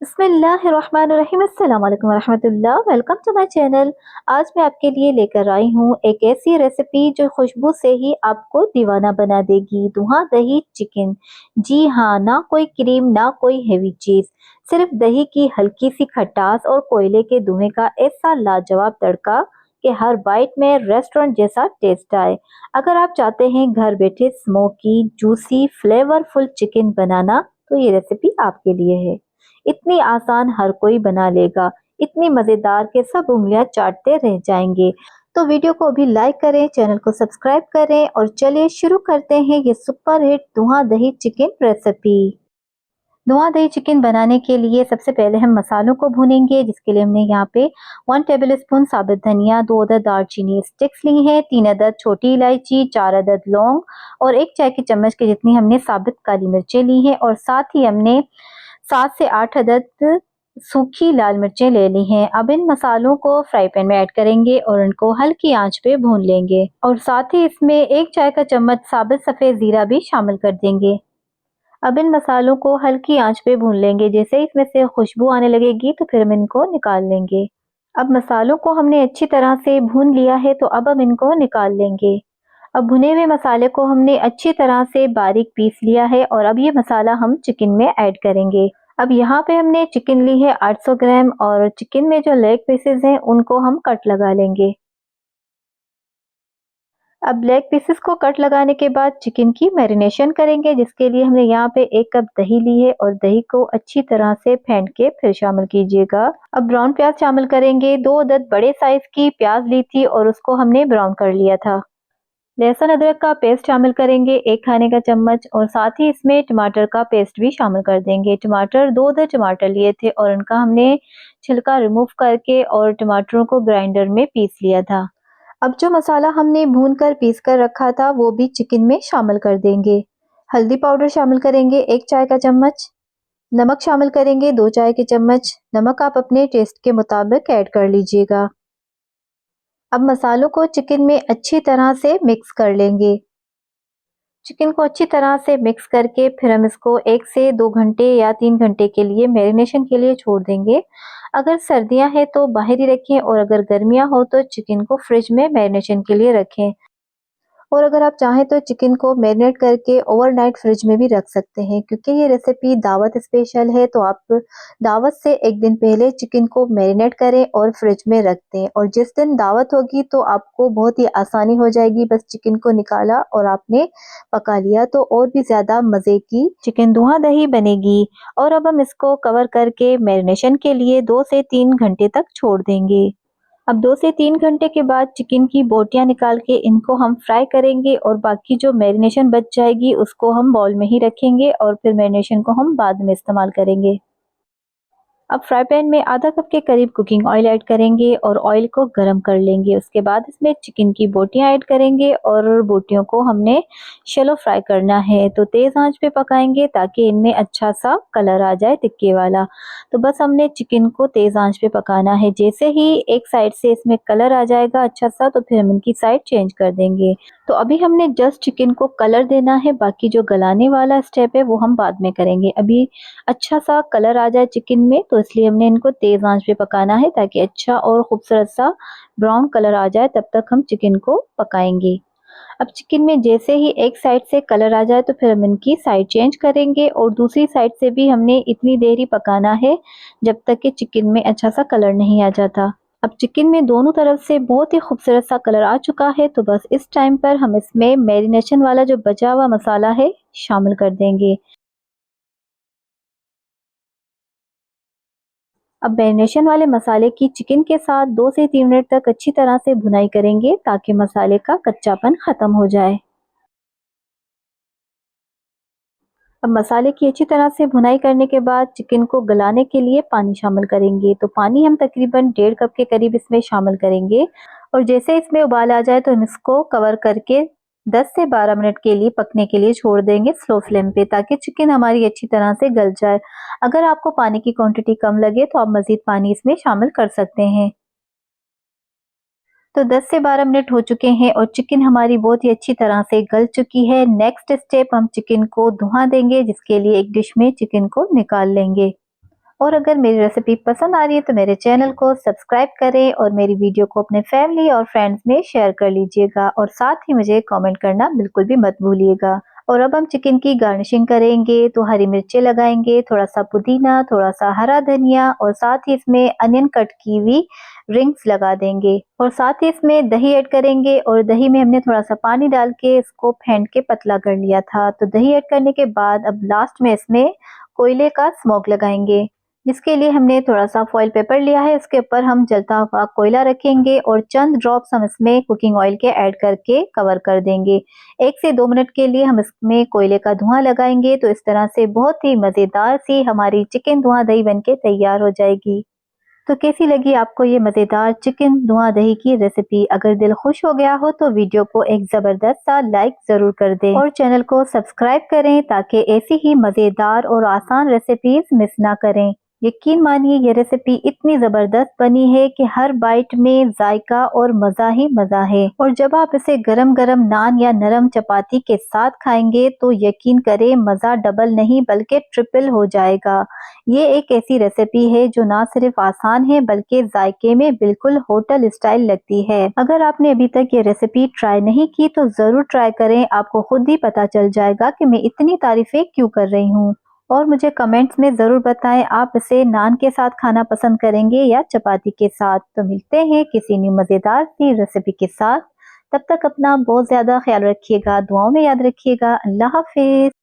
बिस्मिल्लाहिर्रहमानिर्रहीम। अस्सलाम वालेकुम वरहमतुल्लाह। Welcome to my channel. आज मैं आपके लिए लेकर आई हूँ एक ऐसी रेसिपी जो खुशबू से ही आपको दीवाना बना देगी। दूल्हा दही चिकन। जी हाँ, ना कोई क्रीम ना कोई हेवी चीज, सिर्फ दही की हल्की सी खटास और कोयले के धुएं का ऐसा लाजवाब तड़का कि हर बाइट में रेस्टोरेंट जैसा टेस्ट आए। अगर आप चाहते हैं घर बैठे स्मोकी जूसी फ्लेवरफुल चिकन बनाना, तो ये रेसिपी आपके लिए है। इतनी आसान हर कोई बना लेगा, इतनी मजेदार के सब उंगलियां चाटते रह जाएंगे। तो वीडियो को अभी लाइक करें, चैनल को सब्सक्राइब करें और चलिए शुरू करते हैं ये सुपर हिट धुआं दही चिकन रेसिपी। धुआं दही चिकन बनाने के लिए सबसे पहले हम मसालों को भूनेंगे, जिसके लिए हमने यहाँ पे 1 टेबल स्पून साबुत धनिया, 2 अदद दालचीनी स्टिक्स ली हैं, 3 अदद छोटी इलायची, 4 अदद लौंग और 1 चाय की चम्मच के जितनी हमने साबुत काली मिर्चें ली हैं और साथ ही हमने 7 से 8 अदद सूखी लाल मिर्चें ले ली हैं। अब इन मसालों को फ्राई पैन में ऐड करेंगे और इनको हल्की आंच पे भून लेंगे और साथ ही इसमें 1 चाय का चम्मच साबुत सफेद जीरा भी शामिल कर देंगे। अब इन मसालों को हल्की आंच पे भून लेंगे। जैसे इसमें से खुशबू आने लगेगी तो फिर हम इनको निकाल लेंगे। अब मसालों को हमने अच्छी तरह से भून लिया है, तो अब हम इनको निकाल लेंगे। अब भुने हुए मसाले को हमने अच्छी तरह से बारीक पीस लिया है और अब ये मसाला हम चिकन में ऐड करेंगे। अब यहाँ पे हमने चिकन ली है 800 ग्राम और चिकन में जो लेग पीसेस हैं उनको हम कट लगा लेंगे। अब लेग पीसेस को कट लगाने के बाद चिकन की मैरिनेशन करेंगे, जिसके लिए हमने यहाँ पे 1 कप दही ली है और दही को अच्छी तरह से फेंट के फिर शामिल कीजिएगा। अब ब्राउन प्याज शामिल करेंगे। 2 अदद बड़े साइज की प्याज ली थी और उसको हमने ब्राउन कर लिया था। लहसुन अदरक का पेस्ट शामिल करेंगे 1 खाने का चम्मच और साथ ही इसमें टमाटर का पेस्ट भी शामिल कर देंगे। 2 अदद टमाटर लिए थे और उनका हमने छिलका रिमूव करके और टमाटरों को ग्राइंडर में पीस लिया था। अब जो मसाला हमने भून कर पीस कर रखा था वो भी चिकन में शामिल कर देंगे। हल्दी पाउडर शामिल करेंगे 1 चाय का चम्मच। नमक शामिल करेंगे 2 चाय के चम्मच। नमक आप अपने टेस्ट के मुताबिक ऐड कर लीजिएगा। अब मसालों को चिकन में अच्छी तरह से मिक्स कर लेंगे। चिकन को अच्छी तरह से मिक्स करके फिर हम इसको 1 से 2 घंटे या 3 घंटे के लिए मैरिनेशन के लिए छोड़ देंगे। अगर सर्दियां हैं तो बाहर ही रखें और अगर गर्मियां हो तो चिकन को फ्रिज में मैरिनेशन के लिए रखें। और अगर आप चाहें तो चिकन को मैरिनेट करके ओवरनाइट फ्रिज में भी रख सकते हैं, क्योंकि ये रेसिपी दावत स्पेशल है तो आप दावत से 1 दिन पहले चिकन को मैरिनेट करें और फ्रिज में रख दें और जिस दिन दावत होगी तो आपको बहुत ही आसानी हो जाएगी। बस चिकन को निकाला और आपने पका लिया तो और भी ज्यादा मजे की चिकन धुआं दही बनेगी। और अब हम इसको कवर करके मैरिनेशन के लिए 2 से 3 घंटे तक छोड़ देंगे। अब 2 से 3 घंटे के बाद चिकन की बोटियां निकाल के इनको हम फ्राई करेंगे और बाकी जो मैरिनेशन बच जाएगी उसको हम बाउल में ही रखेंगे और फिर मैरिनेशन को हम बाद में इस्तेमाल करेंगे। अब फ्राई पैन में आधा कप के करीब कुकिंग ऑयल ऐड करेंगे और ऑयल को गरम कर लेंगे। उसके बाद इसमें चिकन की बोटियां ऐड करेंगे और बोटियों को हमने शैलो फ्राई करना है, तो तेज आंच पे पकाएंगे ताकि इनमें अच्छा सा कलर आ जाए तिक्के वाला। तो बस हमने चिकन को तेज आंच पे पकाना है। जैसे ही एक साइड से इसमें कलर आ जाएगा अच्छा सा, तो फिर हम इनकी साइड चेंज कर देंगे। तो अभी हमने जस्ट चिकन को कलर देना है, बाकी जो गलाने वाला स्टेप है वो हम बाद में करेंगे। अभी अच्छा सा कलर आ जाए चिकन में, तो इसलिए हमने इनको तेज आंच पे पकाना है ताकि अच्छा और खूबसूरत सा ब्राउन कलर आ जाए, तब तक हम चिकन को पकाएंगे। अब चिकन में जैसे ही एक साइड से कलर आ जाए तो फिर हम इनकी साइड चेंज करेंगे और दूसरी साइड से भी हमने इतनी देर ही पकाना है जब तक कि चिकन में अच्छा सा कलर नहीं आ जाता। अब चिकन में दोनों तरफ से बहुत ही खूबसूरत सा कलर आ चुका है, तो बस इस टाइम पर हम इसमें मैरिनेशन वाला जो बचा हुआ मसाला है शामिल कर देंगे। अब मैरिनेशन वाले मसाले की चिकन के साथ 2 से 3 मिनट तक अच्छी तरह से भुनाई करेंगे ताकि मसाले का कच्चापन खत्म हो जाए। अब मसाले की अच्छी तरह से भुनाई करने के बाद चिकन को गलाने के लिए पानी शामिल करेंगे। तो पानी हम तकरीबन 1.5 कप के करीब इसमें शामिल करेंगे और जैसे इसमें उबाल आ जाए तो हम इसको कवर करके 10 से 12 मिनट के लिए पकने के लिए छोड़ देंगे स्लो फ्लेम पे, ताकि चिकन हमारी अच्छी तरह से गल जाए। अगर आपको पानी की क्वांटिटी कम लगे तो आप मजीद पानी इसमें शामिल कर सकते हैं। तो 10 से 12 मिनट हो चुके हैं और चिकन हमारी बहुत ही अच्छी तरह से गल चुकी है। नेक्स्ट स्टेप हम चिकन को धुआं देंगे, जिसके लिए एक डिश में चिकन को निकाल लेंगे। और अगर मेरी रेसिपी पसंद आ रही है तो मेरे चैनल को सब्सक्राइब करें और मेरी वीडियो को अपने फैमिली और फ्रेंड्स में शेयर कर लीजिएगा और साथ ही मुझे कमेंट करना बिल्कुल भी मत भूलिएगा। और अब हम चिकन की गार्निशिंग करेंगे तो हरी मिर्चें लगाएंगे, थोड़ा सा पुदीना, थोड़ा सा हरा धनिया और साथ ही इसमें अनियन कट की हुई रिंग्स लगा देंगे और साथ ही इसमें दही ऐड करेंगे और दही में हमने थोड़ा सा पानी डाल के इसको फेंट के पतला कर लिया था। तो दही ऐड करने के बाद अब लास्ट में इसमें कोयले का स्मोक लगाएंगे, जिसके लिए हमने थोड़ा सा फॉइल पेपर लिया है, इसके ऊपर हम जलता हुआ कोयला रखेंगे और चंद ड्रॉप्स हम इसमें कुकिंग ऑयल के ऐड करके कवर कर देंगे। 1 से 2 मिनट के लिए हम इसमें कोयले का धुआं लगाएंगे तो इस तरह से बहुत ही मज़ेदार सी हमारी चिकन धुआं दही बनके तैयार हो जाएगी। तो कैसी लगी आपको ये मज़ेदार चिकन धुआं दही की रेसिपी? अगर दिल खुश हो गया हो तो वीडियो को एक ज़बरदस्त सा लाइक ज़रूर कर दें और चैनल को सब्सक्राइब करें ताकि ऐसी ही मज़ेदार और आसान रेसिपीज मिस ना करें। यकीन मानिए ये रेसिपी इतनी ज़बरदस्त बनी है कि हर बाइट में जायका और मज़ा ही मज़ा है और जब आप इसे गरम गरम नान या नरम चपाती के साथ खाएंगे तो यकीन करें मज़ा डबल नहीं बल्कि ट्रिपल हो जाएगा। ये एक ऐसी रेसिपी है जो ना सिर्फ आसान है बल्कि जायके में बिल्कुल होटल स्टाइल लगती है। अगर आपने अभी तक ये रेसिपी ट्राई नहीं की तो ज़रूर ट्राई करें, आपको खुद ही पता चल जाएगा कि मैं इतनी तारीफें क्यों कर रही हूँ। और मुझे कमेंट्स में ज़रूर बताएं आप इसे नान के साथ खाना पसंद करेंगे या चपाती के साथ। तो मिलते हैं किसी न्यू मज़ेदार सी रेसिपी के साथ। तब तक अपना बहुत ज़्यादा ख्याल रखिएगा, दुआओं में याद रखिएगा। अल्लाह हाफिज़।